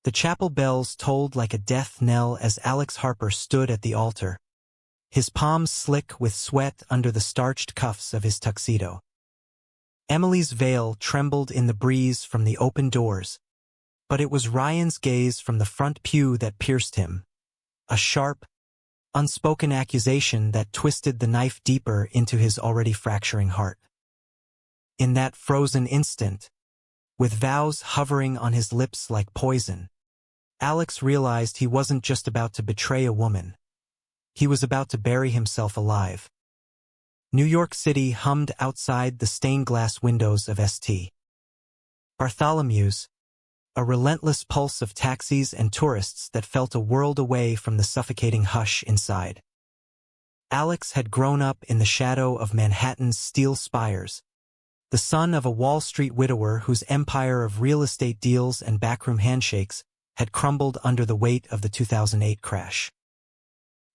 The chapel bells tolled like a death knell as Alex Harper stood at the altar, his palms slick with sweat under the starched cuffs of his tuxedo. Emily's veil trembled in the breeze from the open doors, but it was Ryan's gaze from the front pew that pierced him, a sharp, unspoken accusation that twisted the knife deeper into his already fracturing heart. In that frozen instant, with vows hovering on his lips like poison, Alex realized he wasn't just about to betray a woman. He was about to bury himself alive. New York City hummed outside the stained-glass windows of St. Bartholomew's, a relentless pulse of taxis and tourists that felt a world away from the suffocating hush inside. Alex had grown up in the shadow of Manhattan's steel spires, the son of a Wall Street widower whose empire of real estate deals and backroom handshakes had crumbled under the weight of the 2008 crash.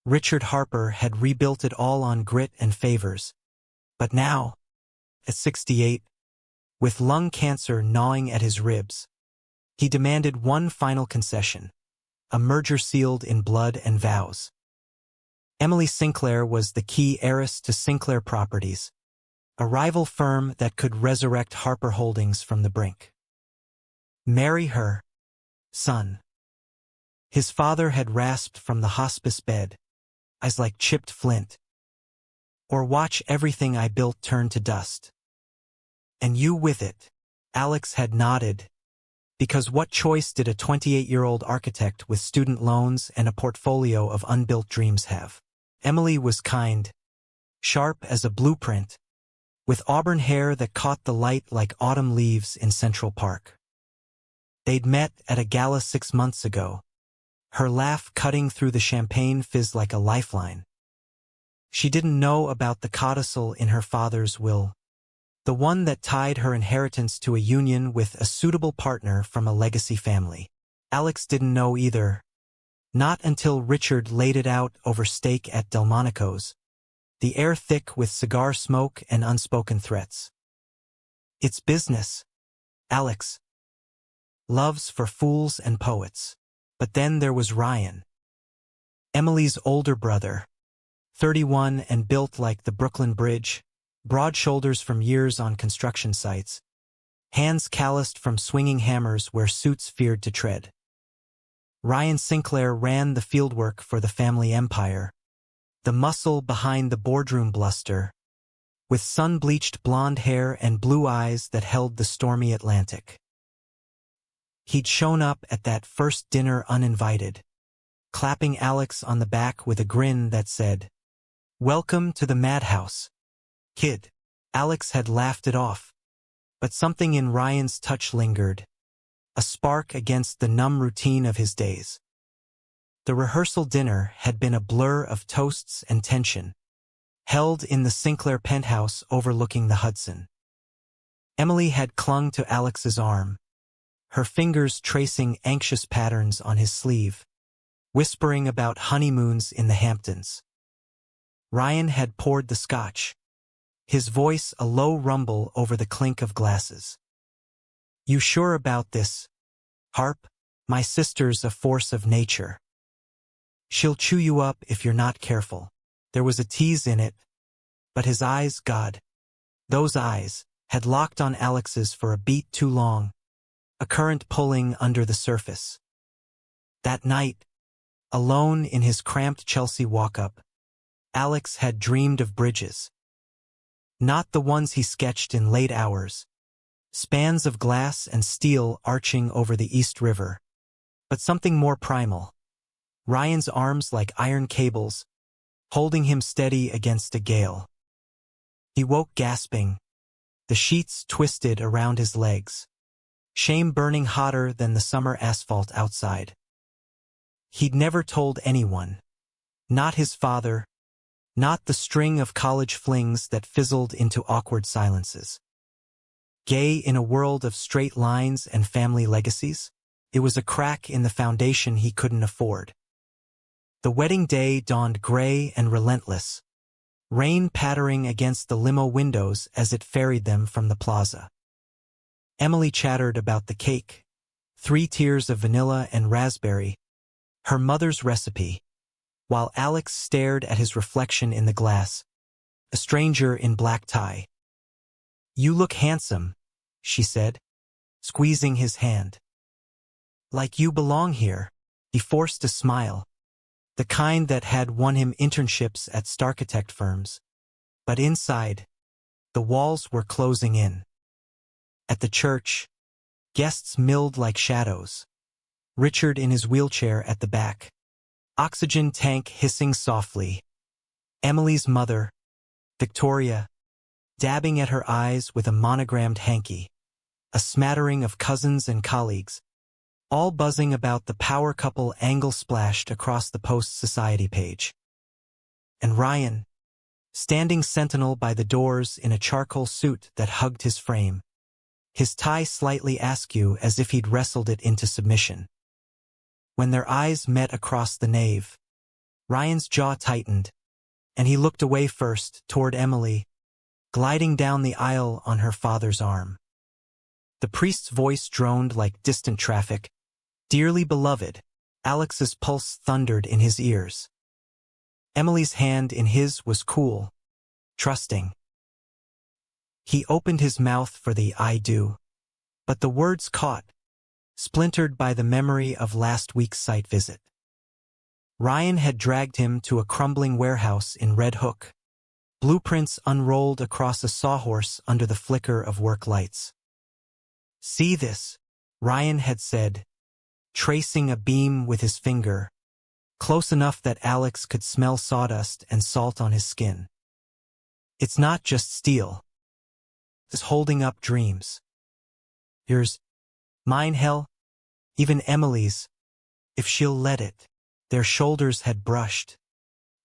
Richard Harper had rebuilt it all on grit and favors. But now, at 68, with lung cancer gnawing at his ribs, he demanded one final concession, a merger sealed in blood and vows. Emily Sinclair was the key heiress to Sinclair Properties, a rival firm that could resurrect Harper Holdings from the brink. Marry her, son. His father had rasped from the hospice bed, eyes like chipped flint. Or watch everything I built turn to dust. And you with it. Alex had nodded, because what choice did a 28-year-old architect with student loans and a portfolio of unbuilt dreams have? Emily was kind, sharp as a blueprint, with auburn hair that caught the light like autumn leaves in Central Park. They'd met at a gala 6 months ago, her laugh cutting through the champagne fizz like a lifeline. She didn't know about the codicil in her father's will, the one that tied her inheritance to a union with a suitable partner from a legacy family. Alex didn't know either, not until Richard laid it out over steak at Delmonico's, the air thick with cigar smoke and unspoken threats. It's business, Alex. Love's for fools and poets. But then there was Ryan, Emily's older brother, 31 and built like the Brooklyn Bridge, broad shoulders from years on construction sites, hands calloused from swinging hammers where suits feared to tread. Ryan Sinclair ran the fieldwork for the family empire, the muscle behind the boardroom bluster, with sun-bleached blonde hair and blue eyes that held the stormy Atlantic. He'd shown up at that first dinner uninvited, clapping Alex on the back with a grin that said, "Welcome to the madhouse, kid." Alex had laughed it off, but something in Ryan's touch lingered, a spark against the numb routine of his days. The rehearsal dinner had been a blur of toasts and tension, held in the Sinclair penthouse overlooking the Hudson. Emily had clung to Alex's arm, her fingers tracing anxious patterns on his sleeve, whispering about honeymoons in the Hamptons. Ryan had poured the scotch, his voice a low rumble over the clink of glasses. "You sure about this, Harp? My sister's a force of nature. She'll chew you up if you're not careful." There was a tease in it, but his eyes, God, those eyes, had locked on Alex's for a beat too long, a current pulling under the surface. That night, alone in his cramped Chelsea walk-up, Alex had dreamed of bridges. Not the ones he sketched in late hours, spans of glass and steel arching over the East River, but something more primal. Ryan's arms like iron cables, holding him steady against a gale. He woke gasping, the sheets twisted around his legs, shame burning hotter than the summer asphalt outside. He'd never told anyone, not his father, not the string of college flings that fizzled into awkward silences. Gay in a world of straight lines and family legacies? It was a crack in the foundation he couldn't afford. The wedding day dawned gray and relentless, rain pattering against the limo windows as it ferried them from the plaza. Emily chattered about the cake, 3 tiers of vanilla and raspberry, her mother's recipe, while Alex stared at his reflection in the glass, a stranger in black tie. "You look handsome," she said, squeezing his hand. "Like you belong here." He forced a smile, the kind that had won him internships at starchitect firms. But inside, the walls were closing in. At the church, guests milled like shadows. Richard in his wheelchair at the back, oxygen tank hissing softly. Emily's mother, Victoria, dabbing at her eyes with a monogrammed hanky. A smattering of cousins and colleagues, all buzzing about the power couple angle splashed across the post-society page. And Ryan, standing sentinel by the doors in a charcoal suit that hugged his frame, his tie slightly askew as if he'd wrestled it into submission. When their eyes met across the nave, Ryan's jaw tightened, and he looked away first toward Emily, gliding down the aisle on her father's arm. The priest's voice droned like distant traffic. "Dearly beloved," Alex's pulse thundered in his ears. Emily's hand in his was cool, trusting. He opened his mouth for the "I do," but the words caught, splintered by the memory of last week's site visit. Ryan had dragged him to a crumbling warehouse in Red Hook, blueprints unrolled across a sawhorse under the flicker of work lights. "See this," Ryan had said, tracing a beam with his finger, close enough that Alex could smell sawdust and salt on his skin. "It's not just steel. It's holding up dreams. Yours, mine, hell, even Emily's, if she'll let it." Their shoulders had brushed,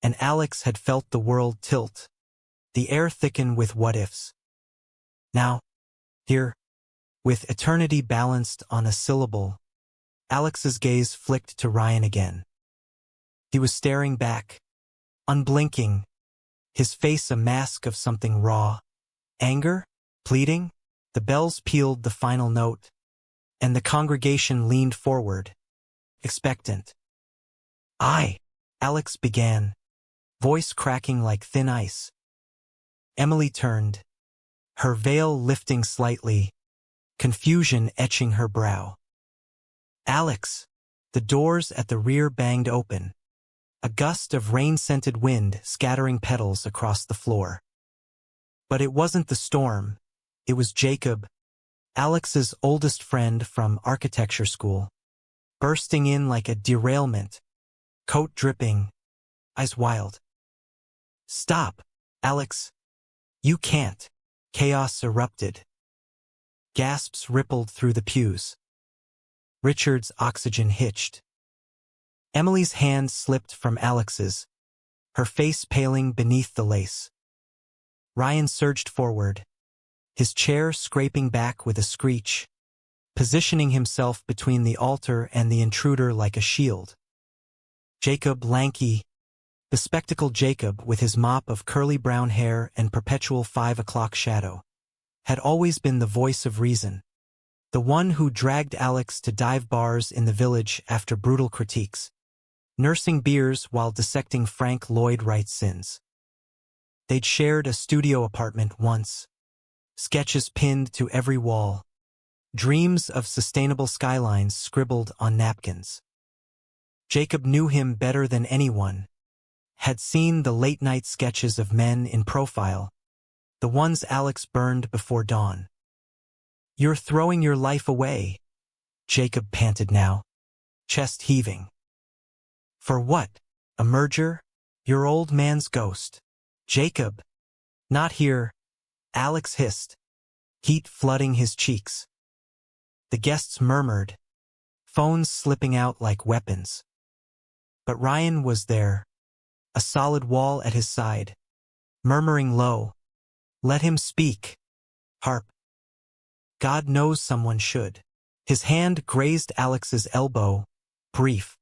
and Alex had felt the world tilt, the air thicken with what-ifs. Now, here, with eternity balanced on a syllable, Alex's gaze flicked to Ryan again. He was staring back, unblinking, his face a mask of something raw. Anger? Pleading? The bells pealed the final note, and the congregation leaned forward, expectant. Alex began, voice cracking like thin ice. Emily turned, her veil lifting slightly, confusion etching her brow. "Alex!" The doors at the rear banged open, a gust of rain-scented wind scattering petals across the floor. But it wasn't the storm, it was Jacob, Alex's oldest friend from architecture school, bursting in like a derailment, coat dripping, eyes wild. "Stop, Alex. You can't." Chaos erupted. Gasps rippled through the pews. Richard's oxygen hitched. Emily's hand slipped from Alex's, her face paling beneath the lace. Ryan surged forward, his chair scraping back with a screech, positioning himself between the altar and the intruder like a shield. Jacob, lanky, bespectacled Jacob with his mop of curly brown hair and perpetual 5 o'clock shadow, had always been the voice of reason, the one who dragged Alex to dive bars in the village after brutal critiques, nursing beers while dissecting Frank Lloyd Wright's sins. They'd shared a studio apartment once, sketches pinned to every wall, dreams of sustainable skylines scribbled on napkins. Jacob knew him better than anyone, had seen the late-night sketches of men in profile, the ones Alex burned before dawn. "You're throwing your life away," Jacob panted now, chest heaving. "For what? A merger? Your old man's ghost." "Jacob." "Not here," Alex hissed, heat flooding his cheeks. The guests murmured, phones slipping out like weapons. But Ryan was there, a solid wall at his side, murmuring low, "Let him speak, Harp. God knows someone should." His hand grazed Alex's elbow, brief,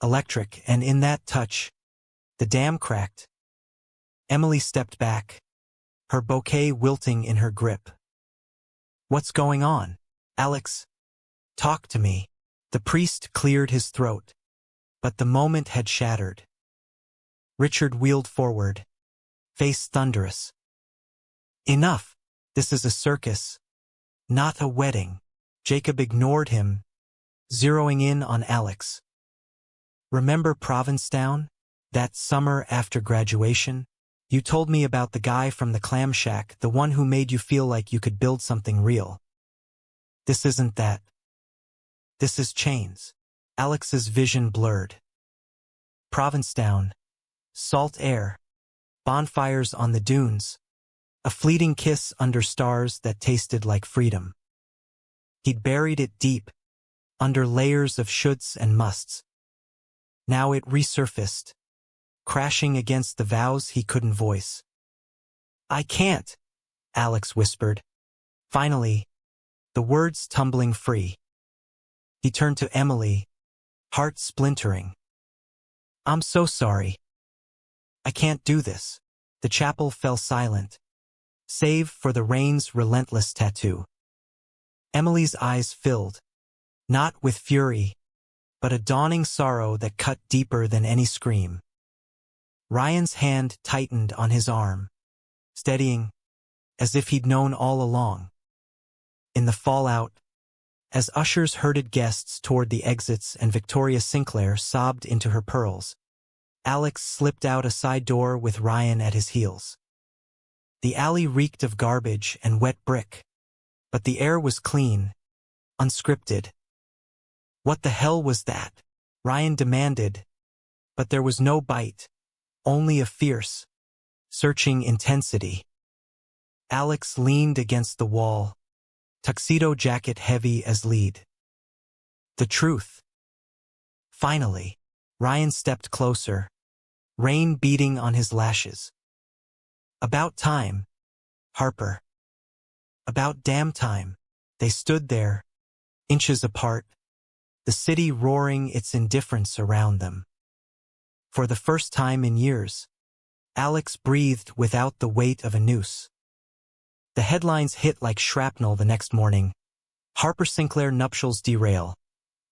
electric, and in that touch, the dam cracked. Emily stepped back, her bouquet wilting in her grip. "What's going on, Alex?" Talk to me. The priest cleared his throat, but the moment had shattered. Richard wheeled forward, face thunderous. Enough! This is a circus, not a wedding. Jacob ignored him, zeroing in on Alex. Remember Provincetown? That summer after graduation? You told me about the guy from the clam shack, the one who made you feel like you could build something real. This isn't that. This is chains. Alex's vision blurred. Provincetown. Salt air. Bonfires on the dunes. A fleeting kiss under stars that tasted like freedom. He'd buried it deep, under layers of shoulds and musts. Now it resurfaced, crashing against the vows he couldn't voice. I can't, Alex whispered. Finally, the words tumbling free. He turned to Emily, heart splintering. I'm so sorry. I can't do this. The chapel fell silent, save for the rain's relentless tattoo. Emily's eyes filled, not with fury, but a dawning sorrow that cut deeper than any scream. Ryan's hand tightened on his arm, steadying, as if he'd known all along. In the fallout, as ushers herded guests toward the exits and Victoria Sinclair sobbed into her pearls, Alex slipped out a side door with Ryan at his heels. The alley reeked of garbage and wet brick, but the air was clean, unscripted. What the hell was that? Ryan demanded, but there was no bite, only a fierce, searching intensity. Alex leaned against the wall, tuxedo jacket heavy as lead. The truth. Finally, Ryan stepped closer, rain beating on his lashes. About time, Harper. About damn time. They stood there, inches apart, the city roaring its indifference around them. For the first time in years, Alex breathed without the weight of a noose. The headlines hit like shrapnel the next morning. Harper Sinclair nuptials derail.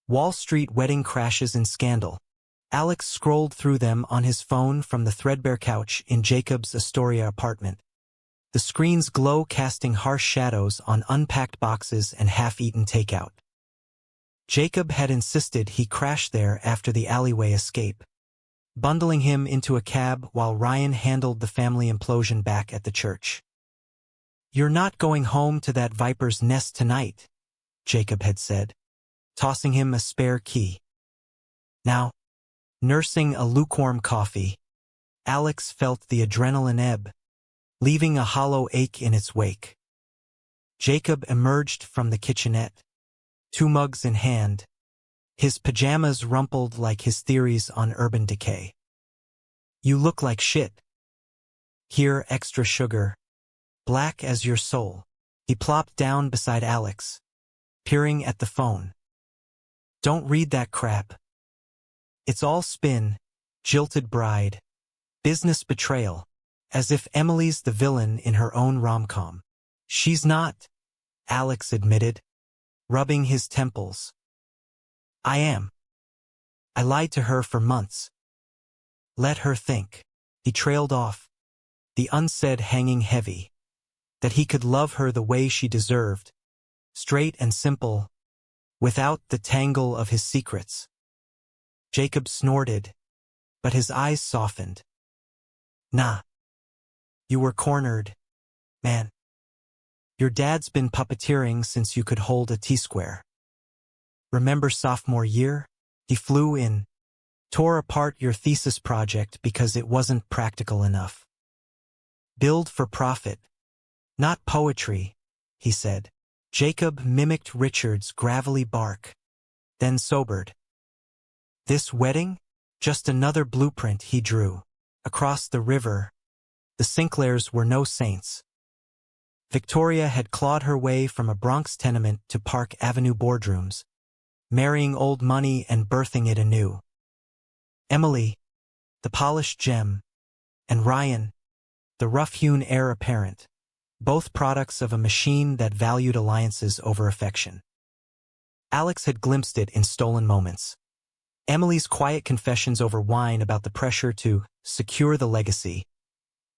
Wall Street wedding crashes in scandal. Alex scrolled through them on his phone from the threadbare couch in Jacob's Astoria apartment. The screen's glow casting harsh shadows on unpacked boxes and half-eaten takeout. Jacob had insisted he crash there after the alleyway escape, bundling him into a cab while Ryan handled the family implosion back at the church. You're not going home to that viper's nest tonight, Jacob had said, tossing him a spare key. Now, nursing a lukewarm coffee, Alex felt the adrenaline ebb, leaving a hollow ache in its wake. Jacob emerged from the kitchenette, 2 mugs in hand, his pajamas rumpled like his theories on urban decay. You look like shit. Here, extra sugar, black as your soul. He plopped down beside Alex, peering at the phone. Don't read that crap. It's all spin, jilted bride, business betrayal, as if Emily's the villain in her own rom-com. She's not, Alex admitted, rubbing his temples. I am. I lied to her for months. Let her think. He trailed off, the unsaid hanging heavy, that he could love her the way she deserved, straight and simple, without the tangle of his secrets. Jacob snorted, but his eyes softened. Nah. You were cornered, man. Your dad's been puppeteering since you could hold a T-square. Remember sophomore year? He flew in, tore apart your thesis project because it wasn't practical enough. Build for profit, not poetry, he said. Jacob mimicked Richard's gravelly bark, then sobered. This wedding? Just another blueprint he drew. Across the river, the Sinclairs were no saints. Victoria had clawed her way from a Bronx tenement to Park Avenue boardrooms, marrying old money and birthing it anew. Emily, the polished gem, and Ryan, the rough-hewn heir apparent, both products of a machine that valued alliances over affection. Alex had glimpsed it in stolen moments. Emily's quiet confessions over wine about the pressure to secure the legacy.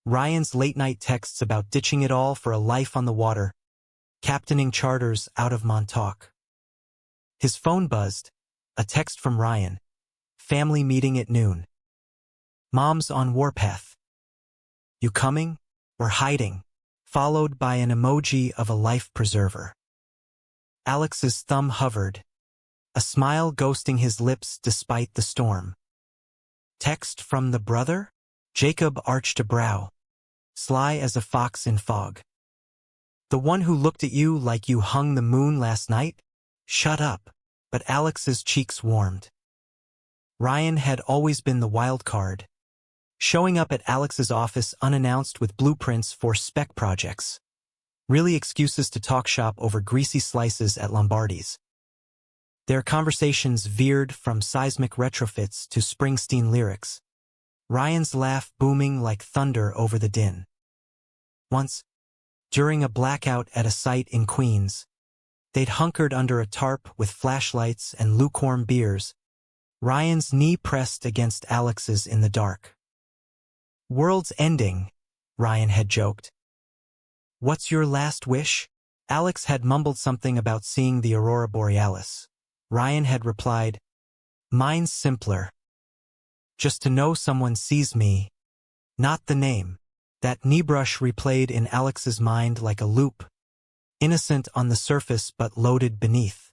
Ryan's late-night texts about ditching it all for a life on the water, captaining charters out of Montauk. His phone buzzed, a text from Ryan. Family meeting at noon. Mom's on warpath. You coming or hiding? Followed by an emoji of a life preserver. Alex's thumb hovered, a smile ghosting his lips despite the storm. Text from the brother? Jacob arched a brow, sly as a fox in fog. The one who looked at you like you hung the moon last night? Shut up. But Alex's cheeks warmed. Ryan had always been the wild card, showing up at Alex's office unannounced with blueprints for spec projects. Really excuses to talk shop over greasy slices at Lombardi's. Their conversations veered from seismic retrofits to Springsteen lyrics, Ryan's laugh booming like thunder over the din. Once, during a blackout at a site in Queens, they'd hunkered under a tarp with flashlights and lukewarm beers, Ryan's knee pressed against Alex's in the dark. World's ending, Ryan had joked. What's your last wish? Alex had mumbled something about seeing the aurora borealis. Ryan had replied, mine's simpler. Just to know someone sees me, not the name. That knee brush replayed in Alex's mind like a loop, innocent on the surface but loaded beneath.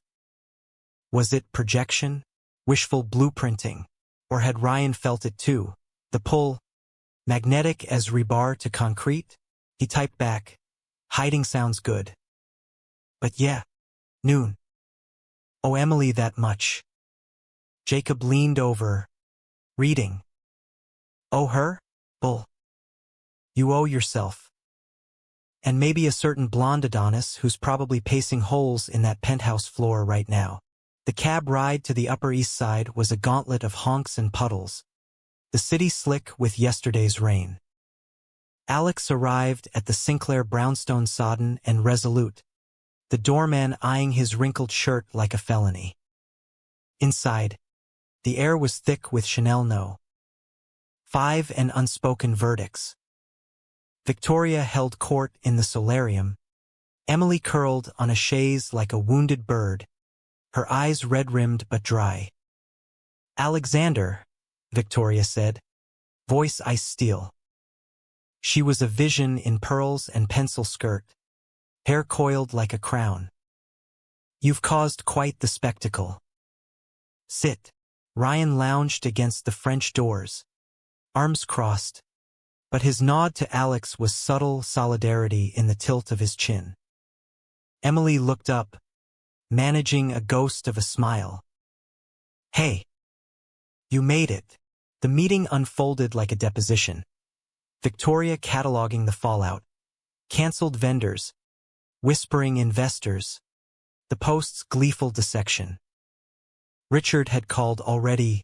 Was it projection, wishful blueprinting, or had Ryan felt it too? The pull, magnetic as rebar to concrete? He typed back, hiding sounds good. But yeah, noon. Oh, Emily, that much. Jacob leaned over, reading. Oh, her? Bull. You owe yourself. And maybe a certain blonde Adonis who's probably pacing holes in that penthouse floor right now. The cab ride to the Upper East Side was a gauntlet of honks and puddles, the city slick with yesterday's rain. Alex arrived at the Sinclair brownstone sodden and resolute, the doorman eyeing his wrinkled shirt like a felony. Inside, the air was thick with Chanel No. 5 and unspoken verdicts. Victoria held court in the solarium, Emily curled on a chaise like a wounded bird, her eyes red-rimmed but dry. Alexander, Victoria said, voice ice steel. She was a vision in pearls and pencil skirt, hair coiled like a crown. You've caused quite the spectacle. Sit. Ryan lounged against the French doors, arms crossed, but his nod to Alex was subtle solidarity in the tilt of his chin. Emily looked up, managing a ghost of a smile. Hey. You made it. The meeting unfolded like a deposition. Victoria cataloging the fallout, cancelled vendors, whispering investors, the Post's gleeful dissection. Richard had called already,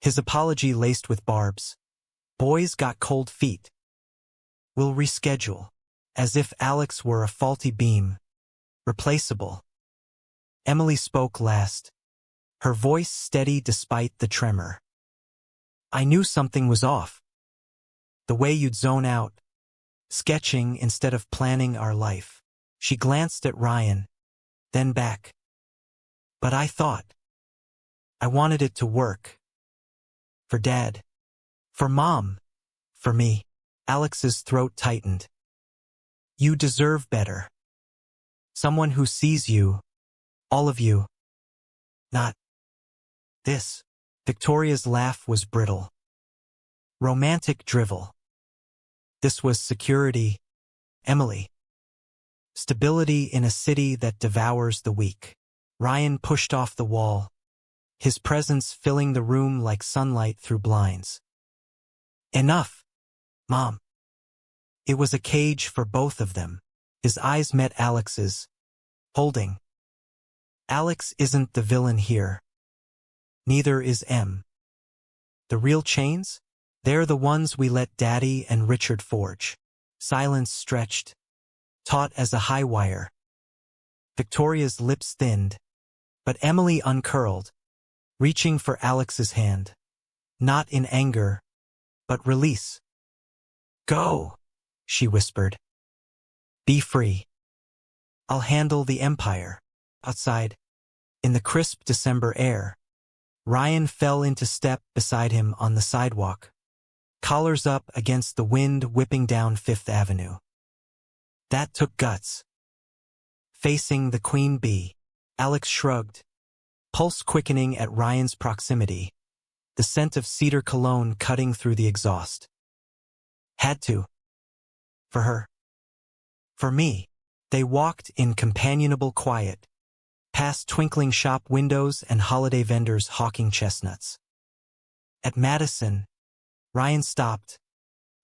his apology laced with barbs. Boys got cold feet. We'll reschedule, as if Alex were a faulty beam, replaceable. Emily spoke last, her voice steady despite the tremor. I knew something was off. The way you'd zone out, sketching instead of planning our life. She glanced at Ryan, then back. But I thought. I wanted it to work. For Dad. For Mom. For me. Alex's throat tightened. You deserve better. Someone who sees you. All of you. Not this. Victoria's laugh was brittle. Romantic drivel. This was security, Emily. Stability in a city that devours the weak. Ryan pushed off the wall, his presence filling the room like sunlight through blinds. Enough, Mom. It was a cage for both of them. His eyes met Alex's, holding. Alex isn't the villain here. Neither is M. The real chains? They're the ones we let Daddy and Richard forge. Silence stretched, taut as a high wire. Victoria's lips thinned, But Emily uncurled, reaching for Alex's hand. Not in anger, but release. Go, she whispered. Be free. I'll handle the empire. Outside, in the crisp December air, Ryan fell into step beside him on the sidewalk, collars up against the wind whipping down Fifth Avenue. That took guts. Facing the queen bee, Alex shrugged, pulse quickening at Ryan's proximity, the scent of cedar cologne cutting through the exhaust. Had to. For her. For me. They walked in companionable quiet, past twinkling shop windows and holiday vendors hawking chestnuts. At Madison, Ryan stopped,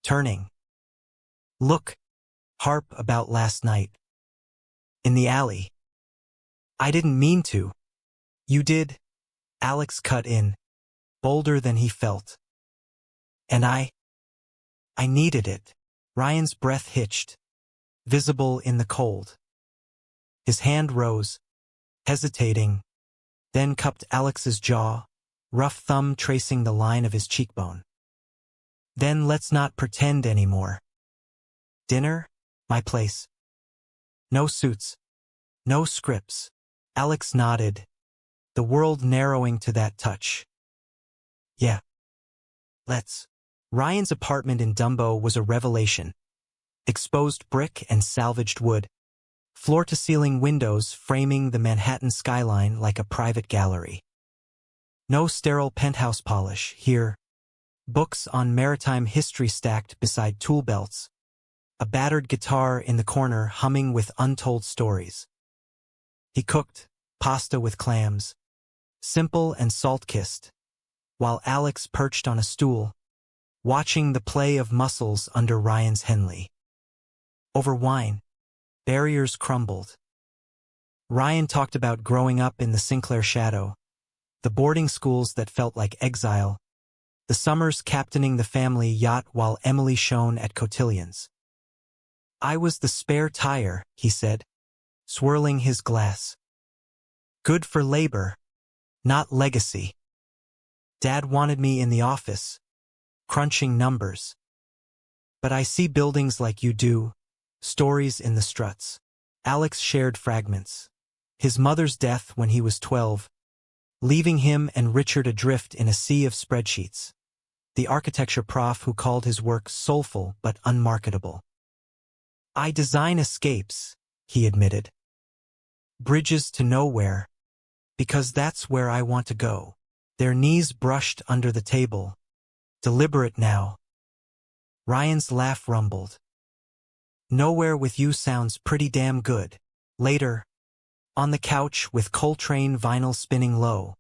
turning. Look, Harp about last night. In the alley. I didn't mean to. You did, Alex cut in, bolder than he felt. And I needed it. Ryan's breath hitched, visible in the cold. His hand rose, hesitating, then cupped Alex's jaw, rough thumb tracing the line of his cheekbone. Then let's not pretend anymore. Dinner? My place. No suits. No scripts. Alex nodded, the world narrowing to that touch. Yeah. Let's. Ryan's apartment in Dumbo was a revelation. Exposed brick and salvaged wood, floor-to-ceiling windows framing the Manhattan skyline like a private gallery. No sterile penthouse polish here. Books on maritime history stacked beside tool belts. A battered guitar in the corner humming with untold stories. He cooked pasta with clams, simple and salt-kissed, while Alex perched on a stool, watching the play of muscles under Ryan's Henley. Over wine, barriers crumbled. Ryan talked about growing up in the Sinclair shadow, the boarding schools that felt like exile, the summers captaining the family yacht while Emily shone at cotillions. I was the spare tire, he said, swirling his glass. Good for labor, not legacy. Dad wanted me in the office, crunching numbers. But I see buildings like you do, stories in the struts. Alex shared fragments. His mother's death when he was 12, leaving him and Richard adrift in a sea of spreadsheets. The architecture prof who called his work soulful but unmarketable. I design escapes, he admitted. Bridges to nowhere, because that's where I want to go. Their knees brushed under the table. Deliberate now. Ryan's laugh rumbled. Nowhere with you sounds pretty damn good. Later, on the couch with Coltrane vinyl spinning low,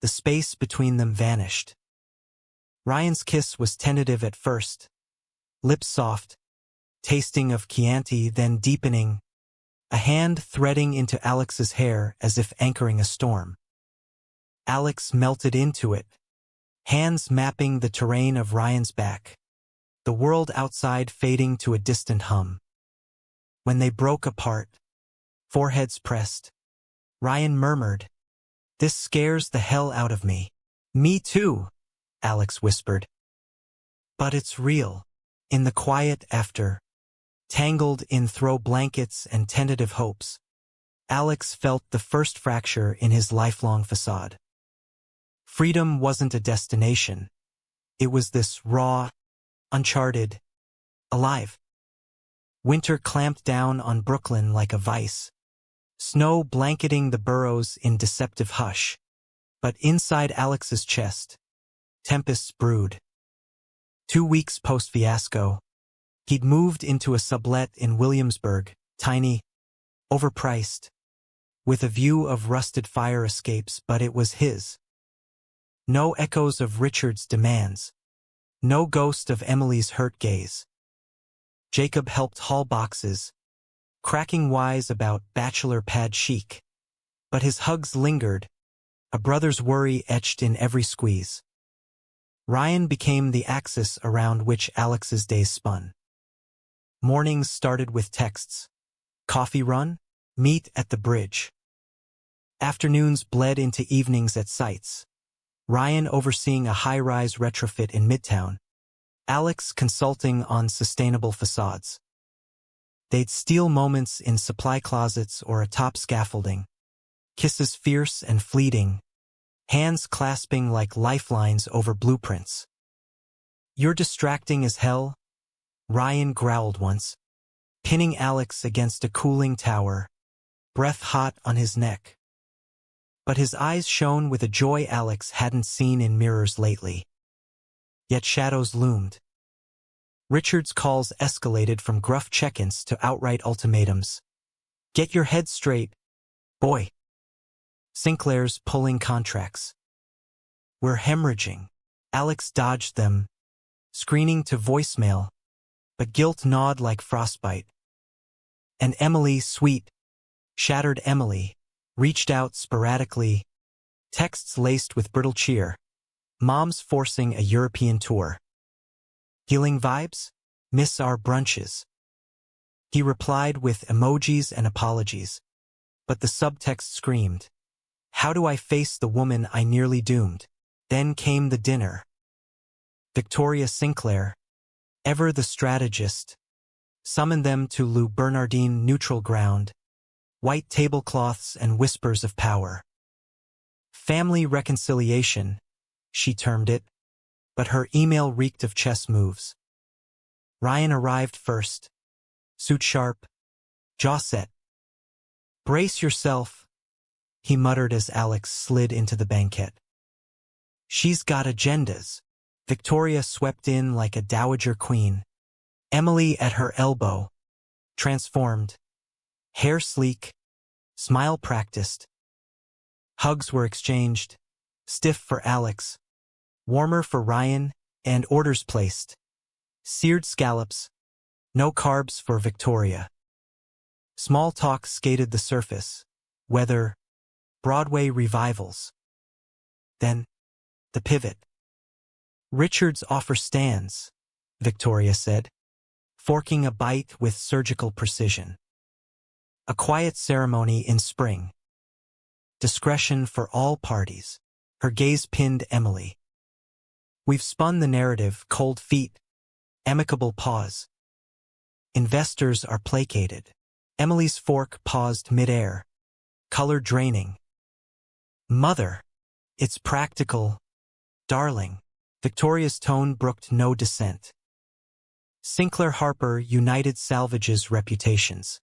the space between them vanished. Ryan's kiss was tentative at first, lips soft, tasting of Chianti, then deepening, a hand threading into Alex's hair as if anchoring a storm. Alex melted into it, hands mapping the terrain of Ryan's back, the world outside fading to a distant hum. When they broke apart, foreheads pressed, Ryan murmured, "This scares the hell out of me." "Me too," Alex whispered. "But it's real." In the quiet after, tangled in throw blankets and tentative hopes, Alex felt the first fracture in his lifelong facade. Freedom wasn't a destination. It was this raw, uncharted, alive. Winter clamped down on Brooklyn like a vice, snow blanketing the boroughs in deceptive hush. But inside Alex's chest, tempests brewed. 2 weeks post-fiasco, he'd moved into a sublet in Williamsburg, tiny, overpriced, with a view of rusted fire escapes, but it was his. No echoes of Richard's demands. No ghost of Emily's hurt gaze. Jacob helped haul boxes, cracking wise about bachelor pad chic. But his hugs lingered, a brother's worry etched in every squeeze. Ryan became the axis around which Alex's days spun. Mornings started with texts. Coffee run? Meet at the bridge. Afternoons bled into evenings at sites. Ryan overseeing a high-rise retrofit in Midtown. Alex consulting on sustainable facades. They'd steal moments in supply closets or atop scaffolding. Kisses fierce and fleeting, hands clasping like lifelines over blueprints. "You're distracting as hell," Ryan growled once, pinning Alex against a cooling tower, breath hot on his neck. But his eyes shone with a joy Alex hadn't seen in mirrors lately. Yet shadows loomed. Richard's calls escalated from gruff check-ins to outright ultimatums. "Get your head straight, boy." Sinclair's pulling contracts. "We're hemorrhaging." Alex dodged them, screening to voicemail, but guilt gnawed like frostbite. And Emily, sweet, shattered Emily, reached out sporadically, texts laced with brittle cheer. "Mom's forcing a European tour. Healing vibes? Miss our brunches." He replied with emojis and apologies, but the subtext screamed, "How do I face the woman I nearly doomed?" Then came the dinner. Victoria Sinclair, ever the strategist, summoned them to Lou Bernardine neutral ground, white tablecloths and whispers of power. Family reconciliation, she termed it, but her email reeked of chess moves. Ryan arrived first, suit sharp, jaw set. "Brace yourself," he muttered as Alex slid into the banquette. "She's got agendas." Victoria swept in like a dowager queen. Emily at her elbow, transformed, hair sleek, smile practiced. Hugs were exchanged, stiff for Alex, warmer for Ryan, and orders placed. Seared scallops, no carbs for Victoria. Small talk skated the surface, weather, Broadway revivals. Then, the pivot. "Richard's offer stands," Victoria said, forking a bite with surgical precision. "A quiet ceremony in spring. Discretion for all parties." Her gaze pinned Emily. "We've spun the narrative, cold feet, amicable pause. Investors are placated." Emily's fork paused midair, color draining. "Mother, it's practical, darling." Victoria's tone brooked no dissent. Sinclair Harper united Salvage's reputations.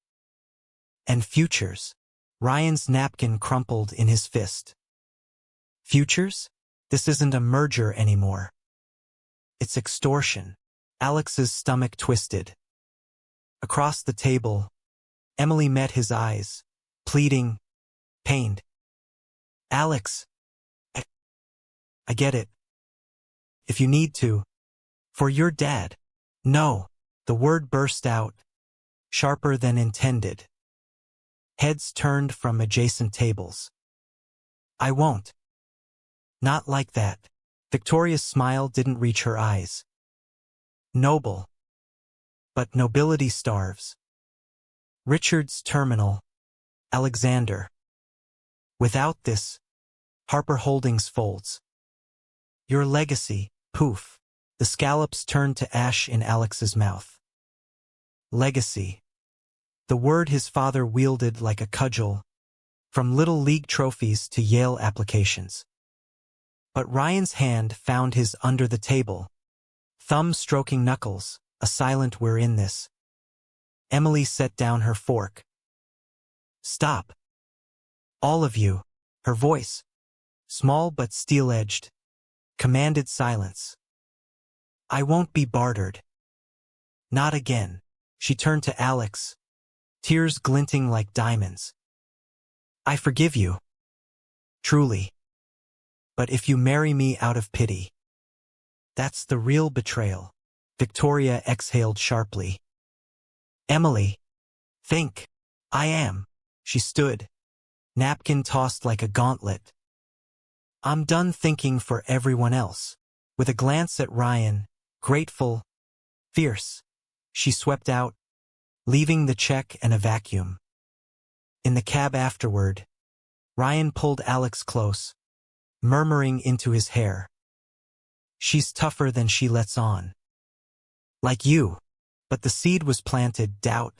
"And futures." Ryan's napkin crumpled in his fist. "Futures? This isn't a merger anymore. It's extortion." Alex's stomach twisted. Across the table, Emily met his eyes, pleading, pained. "Alex, I get it. If you need to. For your dad." "No." The word burst out, sharper than intended. Heads turned from adjacent tables. "I won't. Not like that." Victoria's smile didn't reach her eyes. "Noble. But nobility starves." Richard's terminal, Alexander. "Without this," Harper Holdings folds. "Your legacy," poof. The scallops turned to ash in Alex's mouth. Legacy. The word his father wielded like a cudgel, from Little League trophies to Yale applications. But Ryan's hand found his under the table, thumb stroking knuckles, a silent "we're in this." Emily set down her fork. "Stop. All of you." Her voice, small but steel-edged, commanded silence. "I won't be bartered. Not again." She turned to Alex, tears glinting like diamonds. "I forgive you. Truly. But if you marry me out of pity, that's the real betrayal." Victoria exhaled sharply. "Emily, think. I am." She stood, napkin tossed like a gauntlet. "I'm done thinking for everyone else." With a glance at Ryan, grateful, fierce, she swept out, leaving the check and a vacuum. In the cab afterward, Ryan pulled Alex close, murmuring into his hair. She's tougher than she lets on. Like you. But the seed was planted, doubt,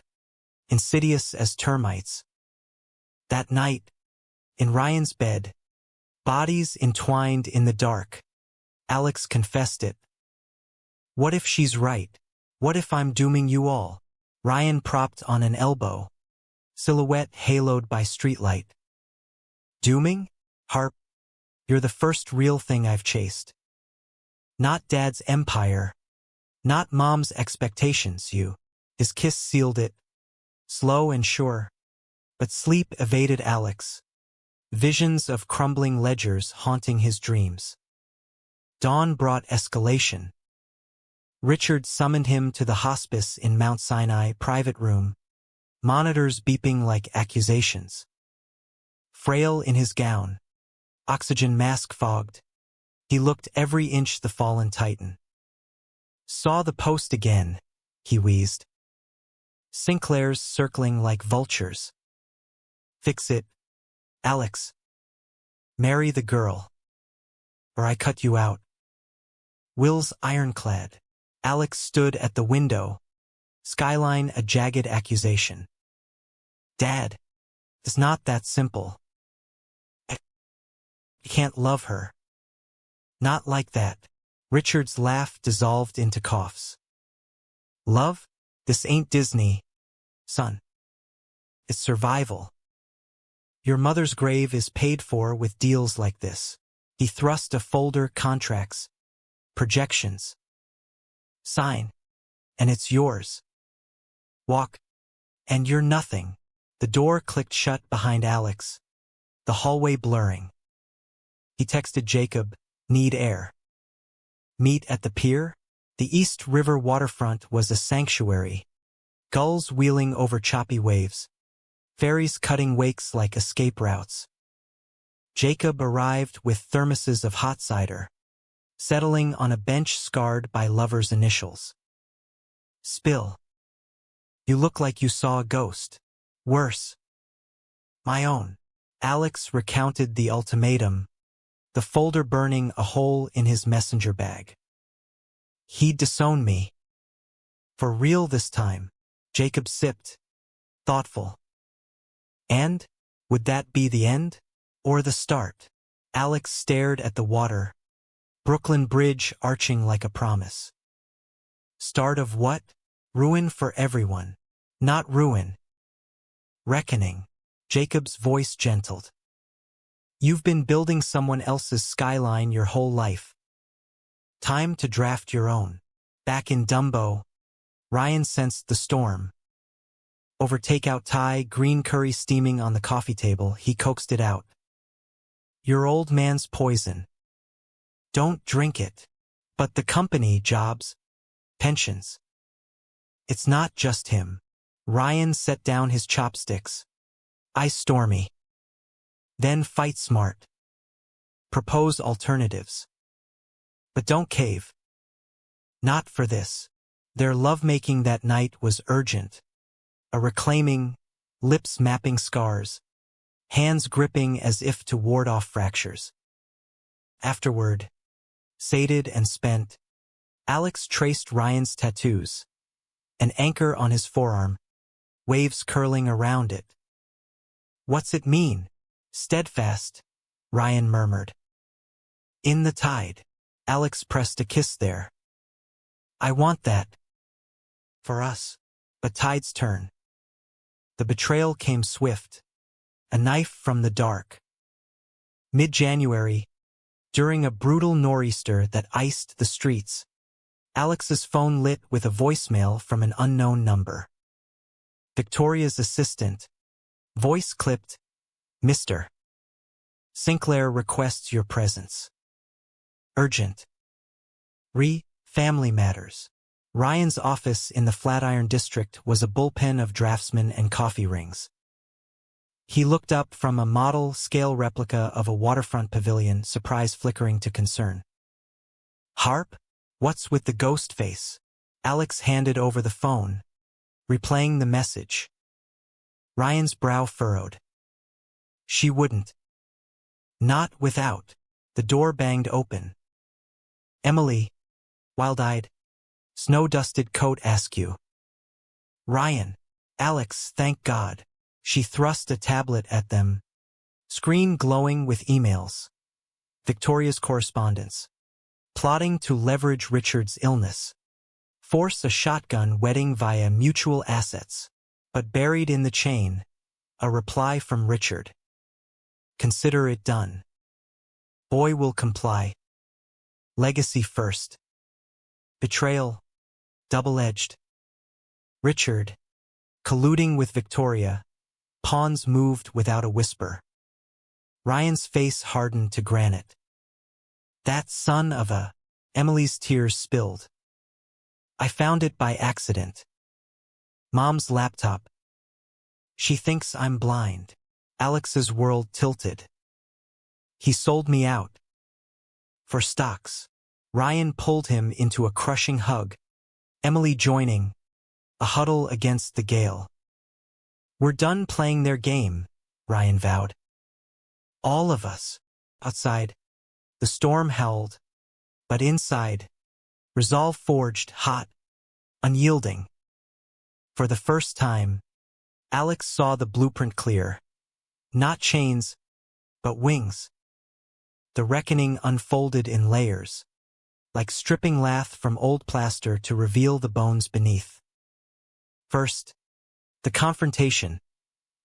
insidious as termites. That night, in Ryan's bed, bodies entwined in the dark, Alex confessed it. What if she's right? What if I'm dooming you all? Ryan propped on an elbow, silhouette haloed by streetlight. Dooming? Harp, you're the first real thing I've chased. Not Dad's empire. Not Mom's expectations, you. His kiss sealed it, slow and sure. But sleep evaded Alex. Visions of crumbling ledgers haunting his dreams. Dawn brought escalation. Richard summoned him to the hospice in Mount Sinai private room, monitors beeping like accusations. Frail in his gown, oxygen mask fogged, he looked every inch the fallen titan. Saw the post again, he wheezed. Sinclair's circling like vultures. Fix it, Alex. Marry the girl. Or I cut you out. Will's ironclad. Alex stood at the window, skyline a jagged accusation. Dad, it's not that simple. You can't love her. Not like that. Richard's laugh dissolved into coughs. Love? This ain't Disney, son. It's survival. Your mother's grave is paid for with deals like this. He thrust a folder, contracts, projections. Sign, and it's yours. Walk, and you're nothing. The door clicked shut behind Alex, the hallway blurring. He texted Jacob, need air. Meet at the pier? The East River waterfront was a sanctuary. Gulls wheeling over choppy waves. Ferries cutting wakes like escape routes. Jacob arrived with thermoses of hot cider, settling on a bench scarred by lovers' initials. Spill. You look like you saw a ghost. Worse. My own. Alex recounted the ultimatum, the folder burning a hole in his messenger bag. He'd disown me. For real this time, Jacob sipped, thoughtful. And, would that be the end? Or the start? Alex stared at the water, Brooklyn Bridge arching like a promise. Start of what? Ruin for everyone. Not ruin. Reckoning. Jacob's voice gentled. You've been building someone else's skyline your whole life. Time to draft your own. Back in Dumbo, Ryan sensed the storm. Over takeout Thai, green curry steaming on the coffee table, he coaxed it out. Your old man's poison. Don't drink it. But the company, jobs, pensions. It's not just him. Ryan set down his chopsticks. Ice stormy. Then fight smart. Propose alternatives. But don't cave. Not for this. Their lovemaking that night was urgent. A reclaiming, lips mapping scars, hands gripping as if to ward off fractures. Afterward, sated and spent, Alex traced Ryan's tattoos, an anchor on his forearm, waves curling around it. What's it mean? Steadfast, Ryan murmured. In the tide. Alex pressed a kiss there. I want that. For us. But tides turn. The betrayal came swift. A knife from the dark. Mid-January, during a brutal nor'easter that iced the streets, Alex's phone lit with a voicemail from an unknown number. Victoria's assistant. Voice clipped. Mr. Sinclair requests your presence. Urgent. Family matters. Ryan's office in the Flatiron district was a bullpen of draftsmen and coffee rings. He looked up from a model-scale replica of a waterfront pavilion, surprise flickering to concern. Harp? What's with the ghost face? Alex handed over the phone, replaying the message. Ryan's brow furrowed. She wouldn't. Not without. The door banged open. Emily, wild-eyed, snow-dusted coat askew. Ryan. Alex, thank God. She thrust a tablet at them, screen glowing with emails. Victoria's correspondence. Plotting to leverage Richard's illness. Force a shotgun wedding via mutual assets. But buried in the chain, a reply from Richard. Consider it done. Boy will comply. Legacy first. Betrayal. Double-edged. Richard. Colluding with Victoria. Pawns moved without a whisper. Ryan's face hardened to granite. That son of a... Emily's tears spilled. I found it by accident. Mom's laptop. She thinks I'm blind. Alex's world tilted. He sold me out. For stocks. Ryan pulled him into a crushing hug. Emily joining. A huddle against the gale. We're done playing their game, Ryan vowed. All of us. Outside. The storm howled. But inside. Resolve forged, hot. Unyielding. For the first time, Alex saw the blueprint clear. Not chains, but wings. The reckoning unfolded in layers, like stripping lath from old plaster to reveal the bones beneath. First, the confrontation.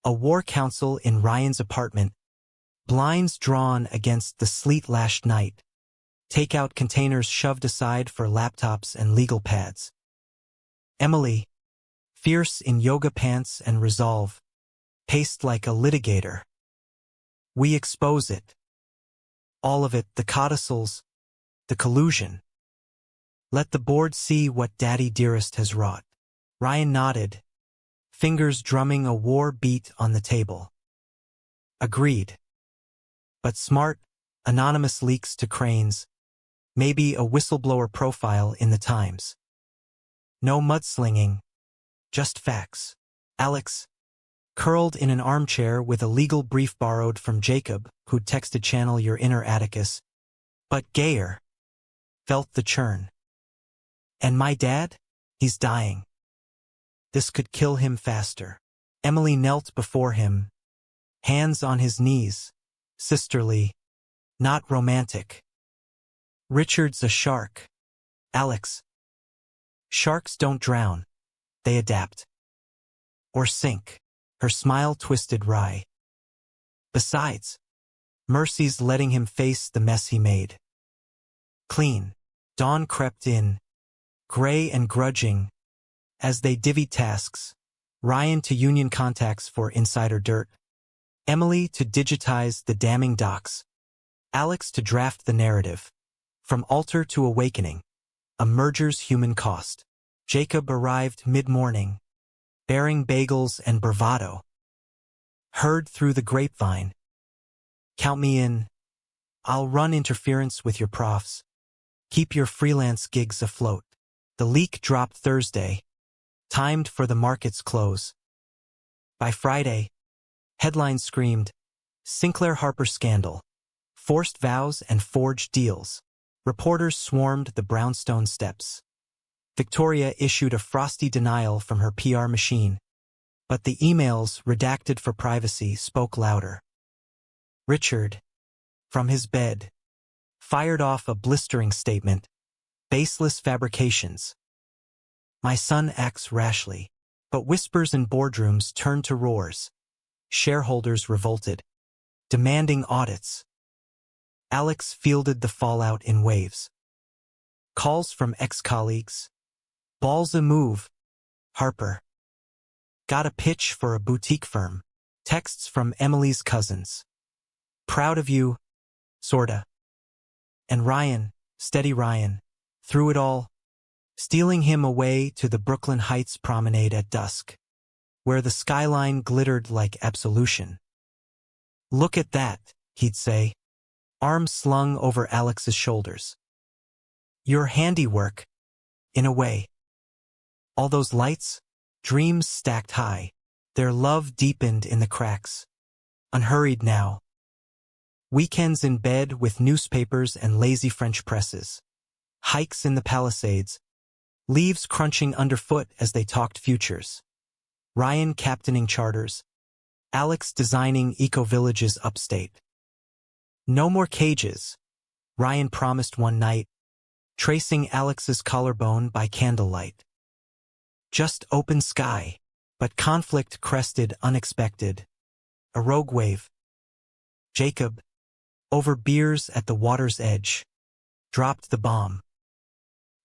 A war council in Ryan's apartment, blinds drawn against the sleet-lashed night, takeout containers shoved aside for laptops and legal pads. Emily, fierce in yoga pants and resolve, paced like a litigator. We expose it. All of it, the codicils, the collusion. Let the board see what Daddy Dearest has wrought. Ryan nodded, fingers drumming a war beat on the table. Agreed. But smart, anonymous leaks to Cranes, maybe a whistleblower profile in the Times. No mudslinging, just facts. Alex, curled in an armchair with a legal brief borrowed from Jacob, who'd texted channel your inner Atticus, but gayer, felt the churn. And my dad? He's dying. This could kill him faster. Emily knelt before him, hands on his knees, sisterly, not romantic. Richard's a shark. Alex. Sharks don't drown. They adapt. Or sink. Her smile twisted wry. Besides, Mercy's letting him face the mess he made. Clean. Dawn crept in, gray and grudging, as they divvied tasks. Ryan to union contacts for insider dirt. Emily to digitize the damning docs. Alex to draft the narrative. From altar to awakening. A merger's human cost. Jacob arrived mid-morning, bearing bagels and bravado. Heard through the grapevine. Count me in. I'll run interference with your profs. Keep your freelance gigs afloat. The leak dropped Thursday, timed for the market's close. By Friday, headlines screamed, Sinclair Harper scandal, forced vows and forged deals. Reporters swarmed the brownstone steps. Victoria issued a frosty denial from her PR machine, but the emails, redacted for privacy, spoke louder. Richard, from his bed, fired off a blistering statement, baseless fabrications. My son acts rashly, but whispers in boardrooms turned to roars. Shareholders revolted, demanding audits. Alex fielded the fallout in waves. Calls from ex-colleagues. Ball's a move. Harper. Got a pitch for a boutique firm. Texts from Emily's cousins. Proud of you, sorta. And Ryan, steady Ryan, through it all, stealing him away to the Brooklyn Heights promenade at dusk, where the skyline glittered like absolution. Look at that, he'd say, arms slung over Alex's shoulders. Your handiwork, in a way. All those lights, dreams stacked high, their love deepened in the cracks. Unhurried now. Weekends in bed with newspapers and lazy French presses. Hikes in the Palisades. Leaves crunching underfoot as they talked futures. Ryan captaining charters. Alex designing eco-villages upstate. No more cages, Ryan promised one night, tracing Alex's collarbone by candlelight. Just open sky, but conflict crested unexpected. A rogue wave. Jacob, over beers at the water's edge, dropped the bomb.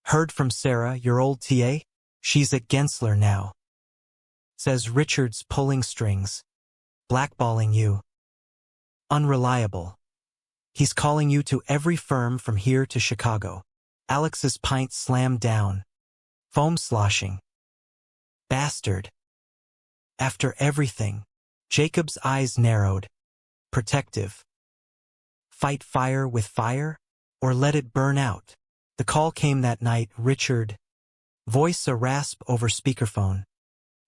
Heard from Sarah, your old TA? She's at Gensler now. Says Richard's pulling strings, blackballing you. Unreliable. He's calling you to every firm from here to Chicago. Alex's pint slammed down, foam sloshing. Bastard. After everything, Jacob's eyes narrowed, protective. Fight fire with fire, or let it burn out? The call came that night, Richard. Voice a rasp over speakerphone.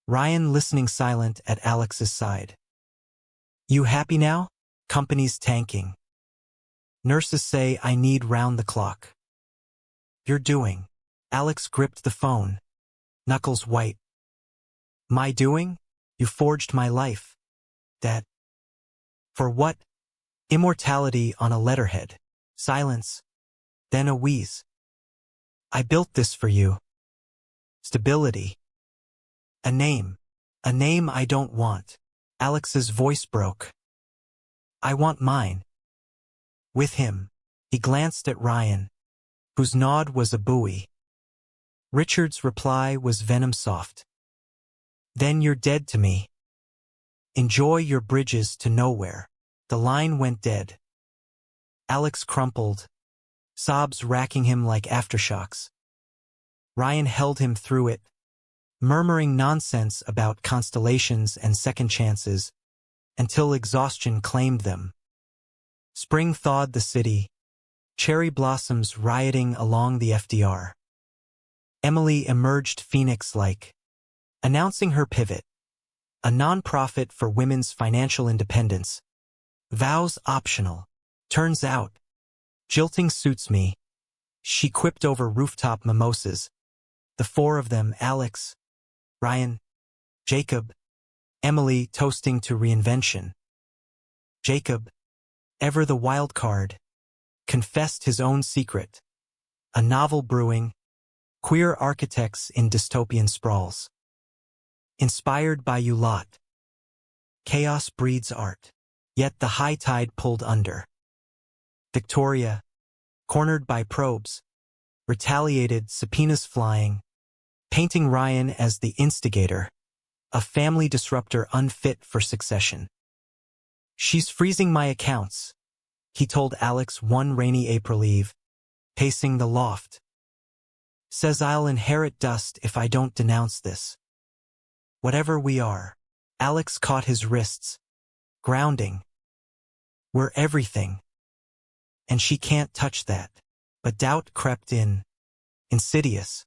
Ryan listening silent at Alex's side. You happy now? Company's tanking. Nurses say I need round the clock. You're doing. Alex gripped the phone, knuckles white. My doing? You forged my life. That. For what? Immortality on a letterhead. Silence. Then a wheeze. I built this for you. Stability. A name. A name I don't want. Alex's voice broke. I want mine. With him. He glanced at Ryan, whose nod was a buoy. Richard's reply was venom-soft. Then you're dead to me. Enjoy your bridges to nowhere. The line went dead. Alex crumpled, sobs racking him like aftershocks. Ryan held him through it, murmuring nonsense about constellations and second chances, until exhaustion claimed them. Spring thawed the city, cherry blossoms rioting along the FDR. Emily emerged phoenix-like, announcing her pivot, a nonprofit for women's financial independence. Vows optional. Turns out, jilting suits me, she quipped over rooftop mimosas. The four of them, Alex, Ryan, Jacob, Emily, toasting to reinvention. Jacob, ever the wild card, confessed his own secret. A novel brewing, queer architects in dystopian sprawls. Inspired by you lot. Chaos breeds art. Yet the high tide pulled under. Victoria, cornered by probes, retaliated, subpoenas flying, painting Ryan as the instigator, a family disruptor unfit for succession. She's freezing my accounts, he told Alex one rainy April eve, pacing the loft. Says I'll inherit dust if I don't denounce this. Whatever we are. Alex caught his wrists, grounding. We're everything. And she can't touch that. But doubt crept in, insidious.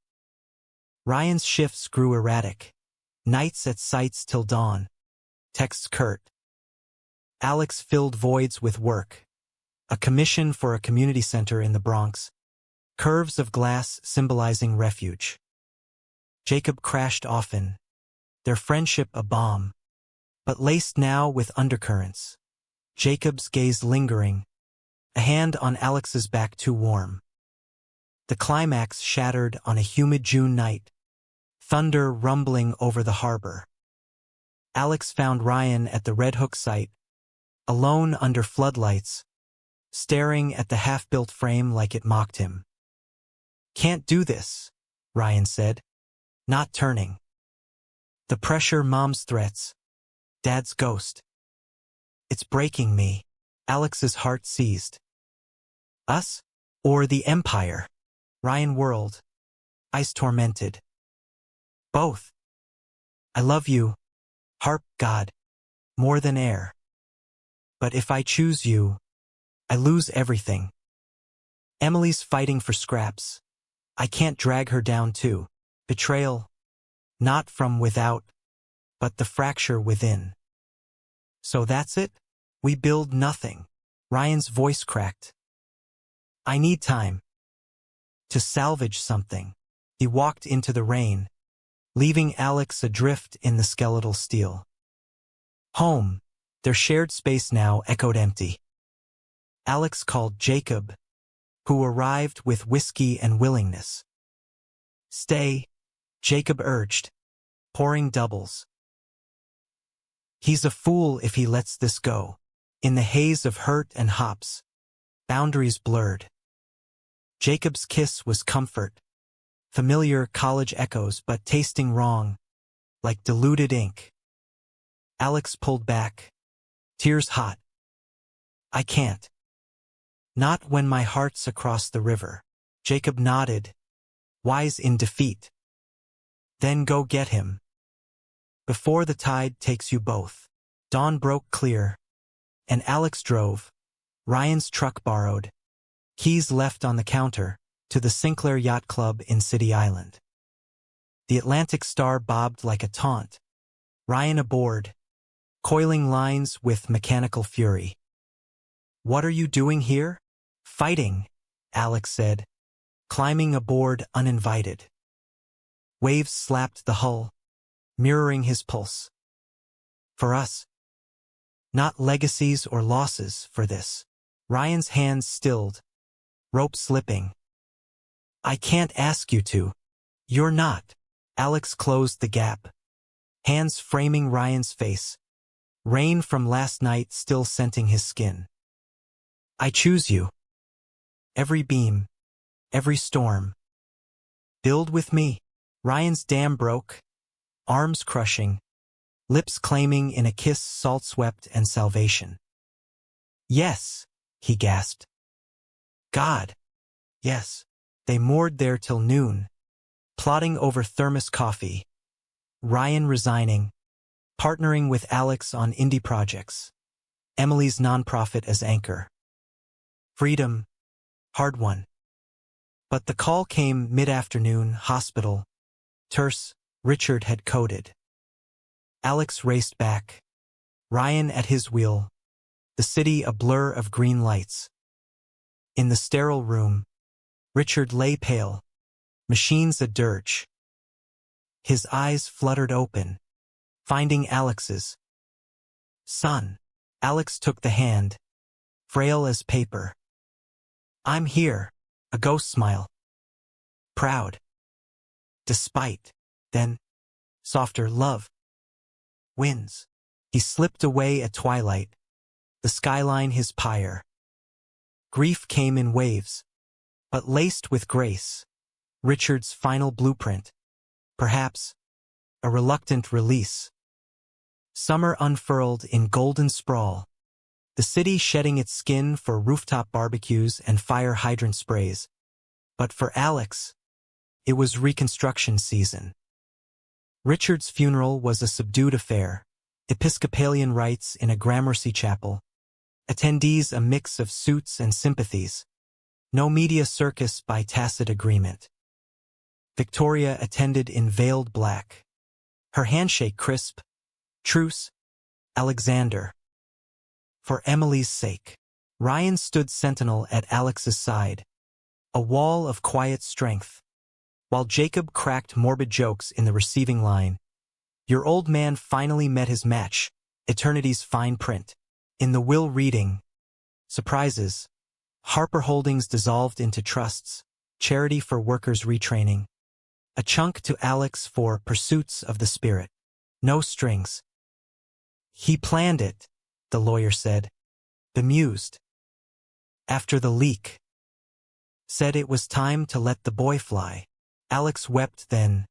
Ryan's shifts grew erratic. Nights at sites till dawn. Texts curt. Alex filled voids with work. A commission for a community center in the Bronx. Curves of glass symbolizing refuge. Jacob crashed often. Their friendship a bomb. But laced now with undercurrents. Jacob's gaze lingering. A hand on Alex's back too warm. The climax shattered on a humid June night. Thunder rumbling over the harbor. Alex found Ryan at the Red Hook site, alone under floodlights, staring at the half-built frame like it mocked him. Can't do this, Ryan said, not turning. The pressure, Mom's threats, Dad's ghost. It's breaking me. Alex's heart seized. Us? Or the Empire? Ryan whirled, eyes tormented. Both. I love you, Harp, God, more than air. But if I choose you, I lose everything. Emily's fighting for scraps. I can't drag her down too. Betrayal, not from without, but the fracture within. So that's it? We build nothing. Ryan's voice cracked. I need time to salvage something. He walked into the rain, leaving Alex adrift in the skeletal steel. Home, their shared space now echoed empty. Alex called Jacob, who arrived with whiskey and willingness. Stay, Jacob urged, pouring doubles. He's a fool if he lets this go. In the haze of hurt and hops, boundaries blurred. Jacob's kiss was comfort, familiar college echoes but tasting wrong, like diluted ink. Alex pulled back, tears hot. I can't. Not when my heart's across the river. Jacob nodded, wise in defeat. Then go get him. Before the tide takes you both. Dawn broke clear, and Alex drove, Ryan's truck borrowed, keys left on the counter, to the Sinclair Yacht Club in City Island. The Atlantic Star bobbed like a taunt, Ryan aboard, coiling lines with mechanical fury. What are you doing here? Fighting, Alex said, climbing aboard uninvited. Waves slapped the hull, mirroring his pulse. For us. Not legacies or losses for this. Ryan's hands stilled, rope slipping. I can't ask you to. You're not. Alex closed the gap, hands framing Ryan's face, rain from last night still scenting his skin. I choose you. Every beam, every storm. Build with me. Ryan's dam broke, arms crushing, lips claiming in a kiss salt-swept and salvation. Yes, he gasped. God. Yes. They moored there till noon, plotting over thermos coffee. Ryan resigning, partnering with Alex on indie projects. Emily's nonprofit as anchor. Freedom, hard won. But the call came mid-afternoon, hospital. Terse, Richard had coded. Alex raced back, Ryan at his wheel, the city a blur of green lights. In the sterile room, Richard lay pale, machines a dirge. His eyes fluttered open, finding Alex's. Son. Alex took the hand, frail as paper. I'm here, a ghost smile. Proud. Despite, then, softer love. Wins. He slipped away at twilight, the skyline his pyre. Grief came in waves, but laced with grace. Richard's final blueprint. Perhaps, a reluctant release. Summer unfurled in golden sprawl. The city shedding its skin for rooftop barbecues and fire hydrant sprays. But for Alex, it was reconstruction season. Richard's funeral was a subdued affair, Episcopalian rites in a Gramercy chapel, attendees a mix of suits and sympathies, no media circus by tacit agreement. Victoria attended in veiled black, her handshake crisp, truce, Alexander. For Emily's sake. Ryan stood sentinel at Alex's side, a wall of quiet strength, while Jacob cracked morbid jokes in the receiving line. Your old man finally met his match, eternity's fine print. In the will reading, surprises, Harper Holdings dissolved into trusts, charity for workers retraining, a chunk to Alex for pursuits of the spirit. No strings. He planned it, the lawyer said, bemused. After the leak. Said it was time to let the boy fly. Alex wept then,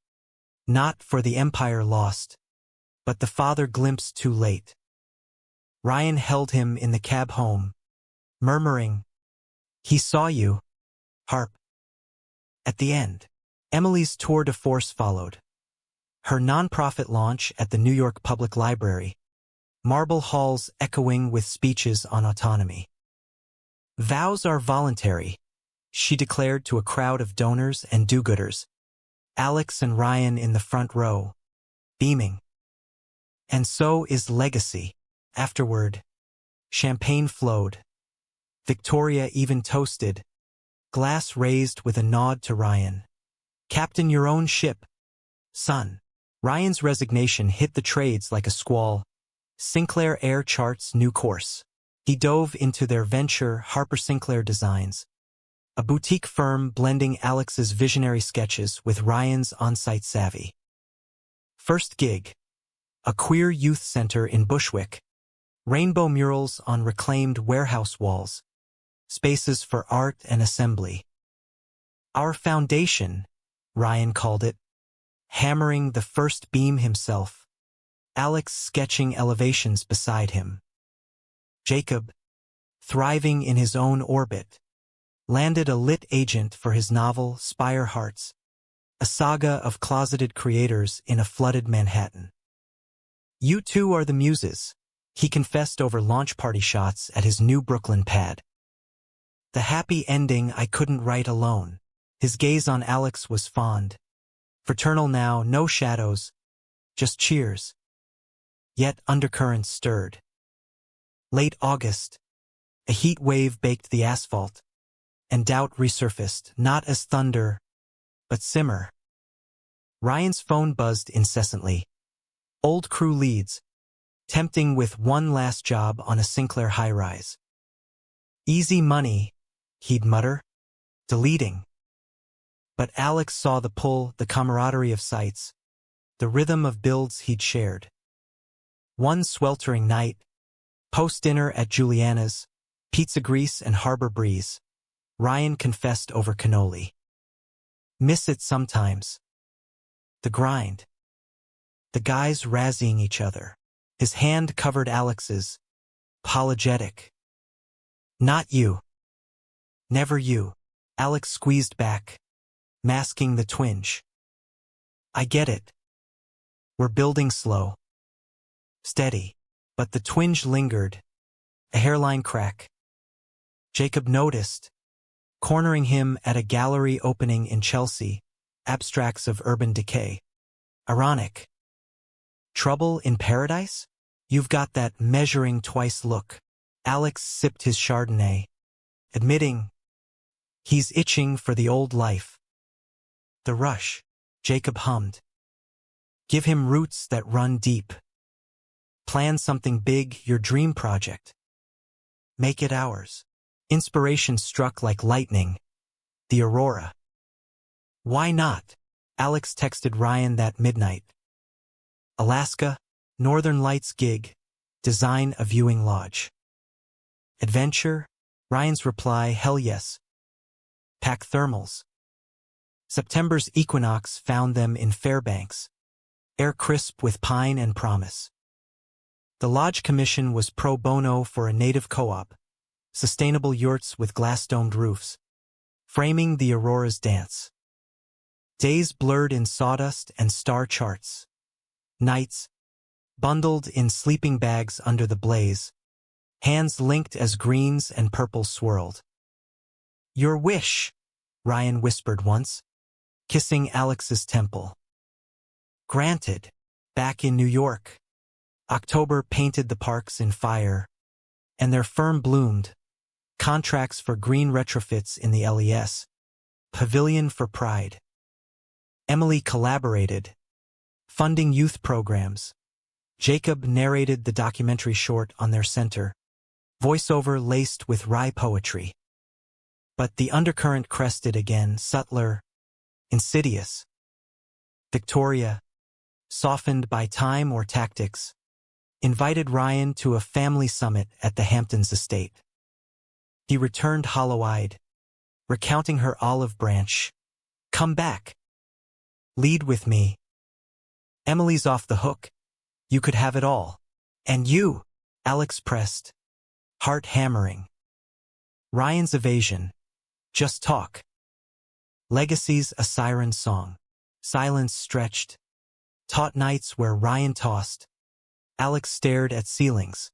not for the empire lost, but the father glimpsed too late. Ryan held him in the cab home, murmuring, he saw you, Harp. At the end, Emily's tour de force followed. Her nonprofit launch at the New York Public Library, marble halls echoing with speeches on autonomy. Vows are voluntary, she declared to a crowd of donors and do-gooders. Alex and Ryan in the front row, beaming. And so is legacy. Afterward, champagne flowed, Victoria even toasted, glass raised with a nod to Ryan. "Captain your own ship, son." Ryan's resignation hit the trades like a squall. Sinclair Air charts new course. He dove into their venture, Harper Sinclair Designs, a boutique firm blending Alex's visionary sketches with Ryan's on-site savvy. First gig, a queer youth center in Bushwick, rainbow murals on reclaimed warehouse walls, spaces for art and assembly. "Our foundation," Ryan called it, hammering the first beam himself, Alex sketching elevations beside him. Jacob, thriving in his own orbit, landed a lit agent for his novel Spire Hearts, a saga of closeted creators in a flooded Manhattan. "You two are the muses," he confessed over launch party shots at his new Brooklyn pad. "The happy ending I couldn't write alone." His gaze on Alex was fond. Fraternal now, no shadows, just cheers. Yet undercurrents stirred. Late August, a heat wave baked the asphalt, and doubt resurfaced, not as thunder, but simmer. Ryan's phone buzzed incessantly. Old crew leads, tempting with one last job on a Sinclair high-rise. "Easy money," he'd mutter, deleting. But Alex saw the pull, the camaraderie of sights, the rhythm of builds he'd shared. One sweltering night, post-dinner at Juliana's, pizza grease and harbor breeze, Ryan confessed over cannoli. "Miss it sometimes. The grind. The guys razzying each other." His hand covered Alex's, apologetic. "Not you. Never you." Alex squeezed back, masking the twinge. "I get it. We're building slow. Steady." But the twinge lingered, a hairline crack. Jacob noticed, cornering him at a gallery opening in Chelsea, abstracts of urban decay. Ironic. "Trouble in paradise? You've got that measuring twice look." Alex sipped his Chardonnay, admitting, he's itching for the old life. "The rush," Jacob hummed. "Give him roots that run deep. Plan something big, your dream project. Make it ours." Inspiration struck like lightning. The aurora. "Why not?" Alex texted Ryan that midnight. Alaska, Northern Lights gig, design a viewing lodge. Adventure? Ryan's reply, hell yes. Pack thermals. September's equinox found them in Fairbanks, air crisp with pine and promise. The lodge commission was pro bono for a native co-op, sustainable yurts with glass-domed roofs, framing the aurora's dance. Days blurred in sawdust and star charts. Nights, bundled in sleeping bags under the blaze, hands linked as greens and purples swirled. "Your wish," Ryan whispered once, kissing Alex's temple. Granted. Back in New York, October painted the parks in fire, and their firm bloomed. Contracts for green retrofits in the LES. Pavilion for Pride. Emily collaborated, funding youth programs. Jacob narrated the documentary short on their center, voiceover laced with wry poetry. But the undercurrent crested again, subtler, insidious. Victoria, softened by time or tactics, invited Ryan to a family summit at the Hamptons estate. He returned hollow-eyed, recounting her olive branch. "Come back. Lead with me. Emily's off the hook. You could have it all. And you," Alex pressed, heart hammering. Ryan's evasion. "Just talk." Legacy's a siren song. Silence stretched. Taut nights where Ryan tossed. Alex stared at ceilings.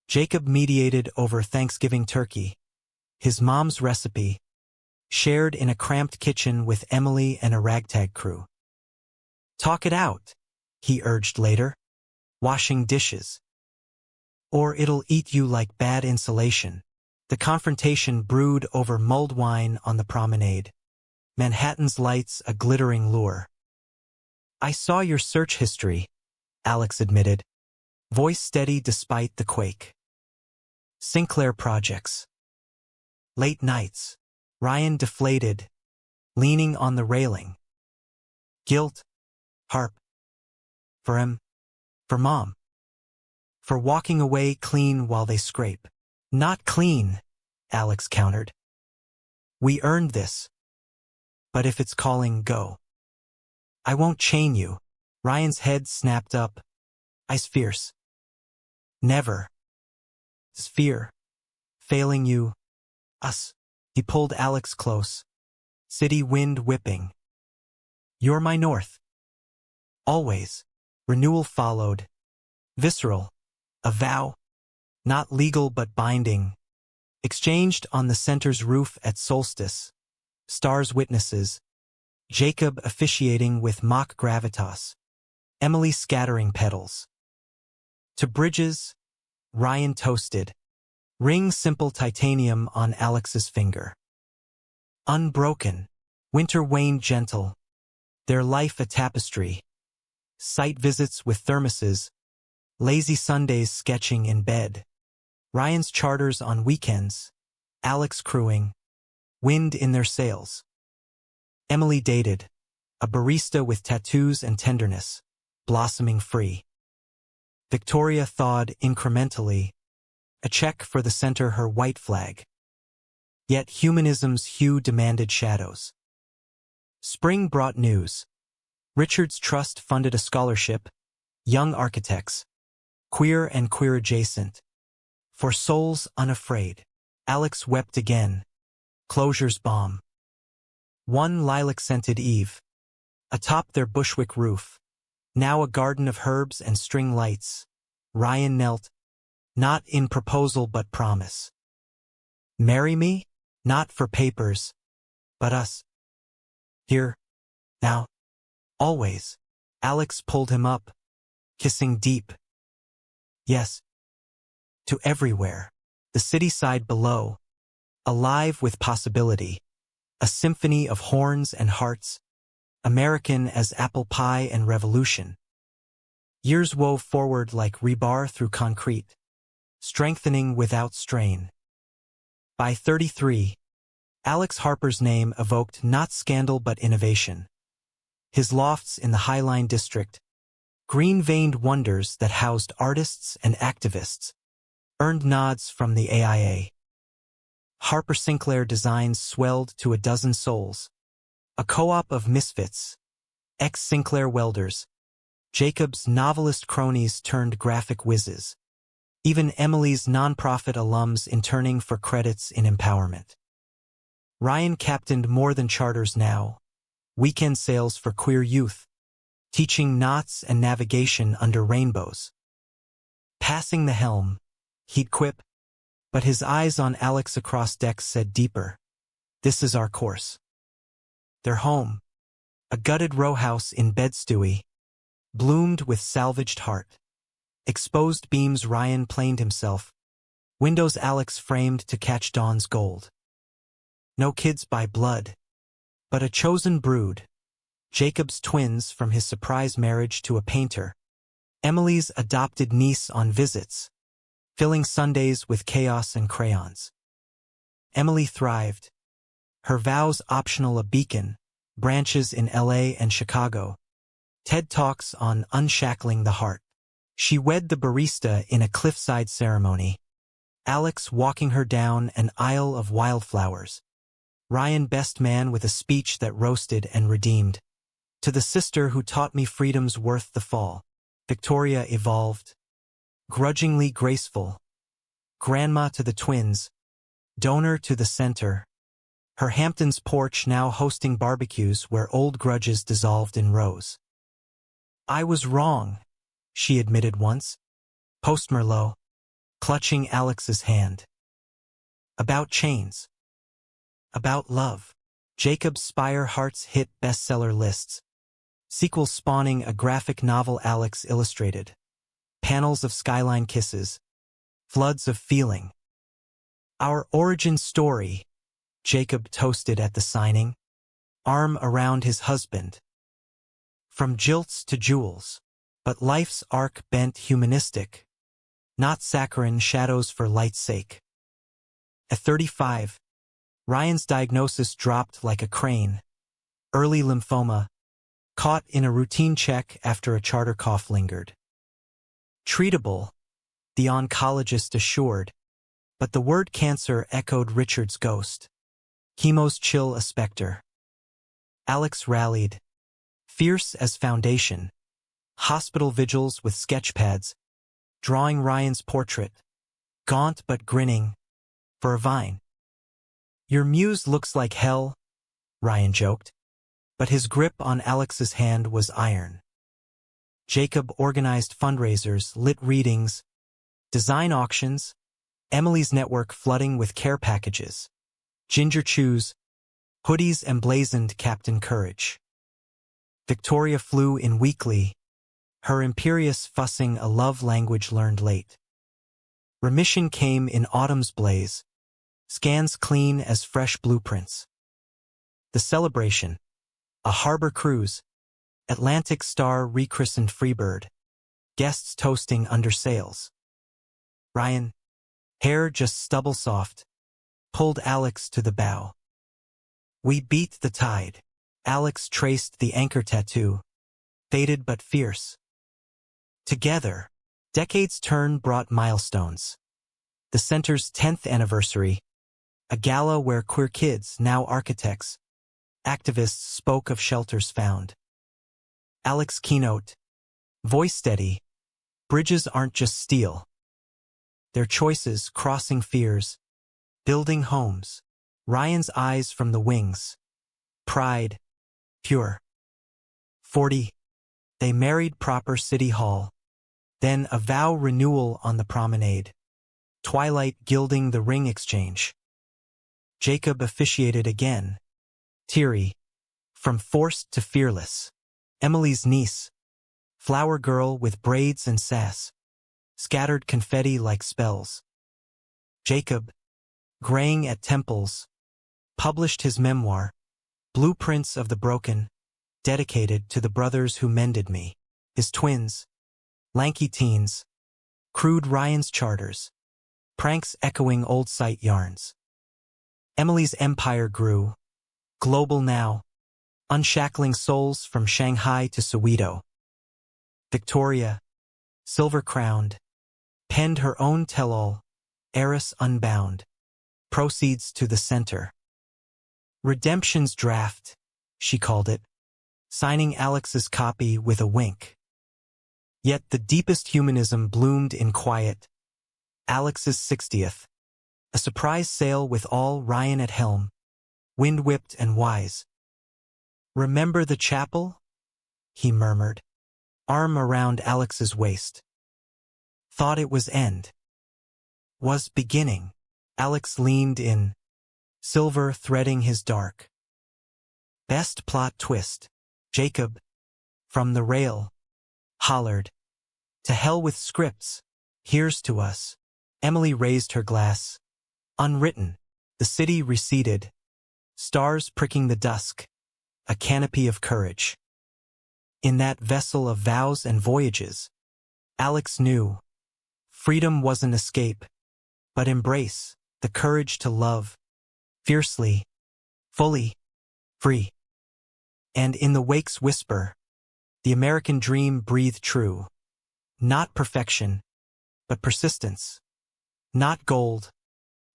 Jacob mediated over Thanksgiving turkey, his mom's recipe, shared in a cramped kitchen with Emily and a ragtag crew. "Talk it out," he urged later, washing dishes. "Or it'll eat you like bad insulation." The confrontation brewed over mulled wine on the promenade. Manhattan's lights a glittering lure. "I saw your search history," Alex admitted, voice steady despite the quake. "Sinclair projects." Late nights. Ryan deflated, leaning on the railing. Guilt. Harp. For him. For Mom. For walking away clean while they scrape. "Not clean," Alex countered. "We earned this. But if it's calling, go." "I won't chain you." Ryan's head snapped up. "I's fierce." "Never. Sphere. Failing you. Us." He pulled Alex close. City wind whipping. "You're my north." "Always." Renewal followed. Visceral. A vow. Not legal but binding. Exchanged on the center's roof at solstice. Stars witnesses. Jacob officiating with mock gravitas. Emily scattering petals. To bridges, Ryan toasted. Ring simple titanium on Alex's finger. Unbroken. Winter waned gentle. Their life a tapestry. Site visits with thermoses. Lazy Sundays sketching in bed. Ryan's charters on weekends. Alex crewing. Wind in their sails. Emily dated. A barista with tattoos and tenderness. Blossoming free. Victoria thawed incrementally. A check for the center her white flag. Yet humanism's hue demanded shadows. Spring brought news. Richard's Trust funded a scholarship. Young architects. Queer and queer adjacent. For souls unafraid. Alex wept again. Closure's bomb. One lilac-scented eve. Atop their Bushwick roof. Now a garden of herbs and string lights. Ryan knelt. Not in proposal but promise. "Marry me? Not for papers. But us. Here. Now. Always." Alex pulled him up. Kissing deep. "Yes. To everywhere." The city side below. Alive with possibility. A symphony of horns and hearts. American as apple pie and revolution. Years wove forward like rebar through concrete. Strengthening without strain. By 33, Alex Harper's name evoked not scandal but innovation. His lofts in the Highline district, green-veined wonders that housed artists and activists, earned nods from the AIA. Harper Sinclair designs swelled to a dozen souls. A co-op of misfits, ex-Sinclair welders, Jacob's novelist cronies turned graphic whizzes. Even Emily's nonprofit alums interning for credits in empowerment. Ryan captained more than charters now. Weekend sails for queer youth. Teaching knots and navigation under rainbows. Passing the helm, he'd quip, but his eyes on Alex across decks said deeper. "This is our course." Their home, a gutted row house in Bed-Stuy, bloomed with salvaged heart. Exposed beams Ryan planed himself. Windows Alex framed to catch dawn's gold. No kids by blood, but a chosen brood. Jacob's twins from his surprise marriage to a painter. Emily's adopted niece on visits, filling Sundays with chaos and crayons. Emily thrived. Her vows optional, a beacon, branches in LA and Chicago. TED Talks on unshackling the heart. She wed the barista in a cliffside ceremony. Alex walking her down an aisle of wildflowers. Ryan best man with a speech that roasted and redeemed. To the sister who taught me freedom's worth the fall. Victoria evolved. Grudgingly graceful. Grandma to the twins. Donor to the center. Her Hamptons porch now hosting barbecues where old grudges dissolved in rows. "I was wrong," she admitted once. Post Merlot. Clutching Alex's hand. About chains. About love. Jacob's Spire Hearts hit bestseller lists. Sequels spawning a graphic novel Alex illustrated. Panels of skyline kisses. Floods of feeling. Our origin story, Jacob toasted at the signing, arm around his husband. From jilts to jewels, but life's arc bent humanistic, not saccharine shadows for light's sake. At 35, Ryan's diagnosis dropped like a crane. Early lymphoma, caught in a routine check after a charter cough lingered. Treatable, the oncologist assured, but the word cancer echoed Richard's ghost. Chemo's chill a specter. Alex rallied, fierce as foundation. Hospital vigils with sketchpads, drawing Ryan's portrait, gaunt but grinning, for a vine. Your muse looks like hell, Ryan joked, but his grip on Alex's hand was iron. Jacob organized fundraisers, lit readings, design auctions, Emily's network flooding with care packages, ginger chews, hoodies emblazoned Captain Courage. Victoria flew in weekly, her imperious fussing a love language learned late. Remission came in autumn's blaze, scans clean as fresh blueprints. The celebration, a harbor cruise, Atlantic Star rechristened Freebird, guests toasting under sails. Ryan, hair just stubble soft, pulled Alex to the bow. We beat the tide. Alex traced the anchor tattoo, faded but fierce. Together, decades' turn brought milestones. The center's 10th anniversary, a gala where queer kids, now architects, activists spoke of shelters found. Alex keynote, voice steady, bridges aren't just steel. Their choices crossing fears, building homes. Ryan's eyes from the wings, pride, pure. 40, they married proper City Hall, then a vow renewal on the promenade, twilight gilding the ring exchange. Jacob officiated again, teary, from forced to fearless. Emily's niece, flower girl with braids and sass, scattered confetti like spells. Jacob, graying at temples, published his memoir, Blueprints of the Broken, dedicated to the brothers who mended me, his twins, lanky teens, crude Ryan's charters, pranks echoing old site yarns. Emily's empire grew, global now, unshackling souls from Shanghai to Soweto. Victoria, silver-crowned, penned her own tell-all, heiress unbound, proceeds to the center. Redemption's draft, she called it, signing Alex's copy with a wink. Yet the deepest humanism bloomed in quiet. Alex's 60th, a surprise sale with all Ryan at helm, wind-whipped and wise. Remember the chapel? He murmured, arm around Alex's waist. Thought it was end. Was beginning. Alex leaned in, silver threading his dark. Best plot twist. Jacob, from the rail, hollered, to hell with scripts, here's to us. Emily raised her glass. Unwritten, the city receded, stars pricking the dusk, a canopy of courage. In that vessel of vows and voyages, Alex knew, freedom wasn't escape, but embrace, the courage to love, fiercely, fully, free. And in the wake's whisper, the American dream breathed true. Not perfection, but persistence. Not gold,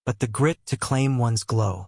but the grit to claim one's glow.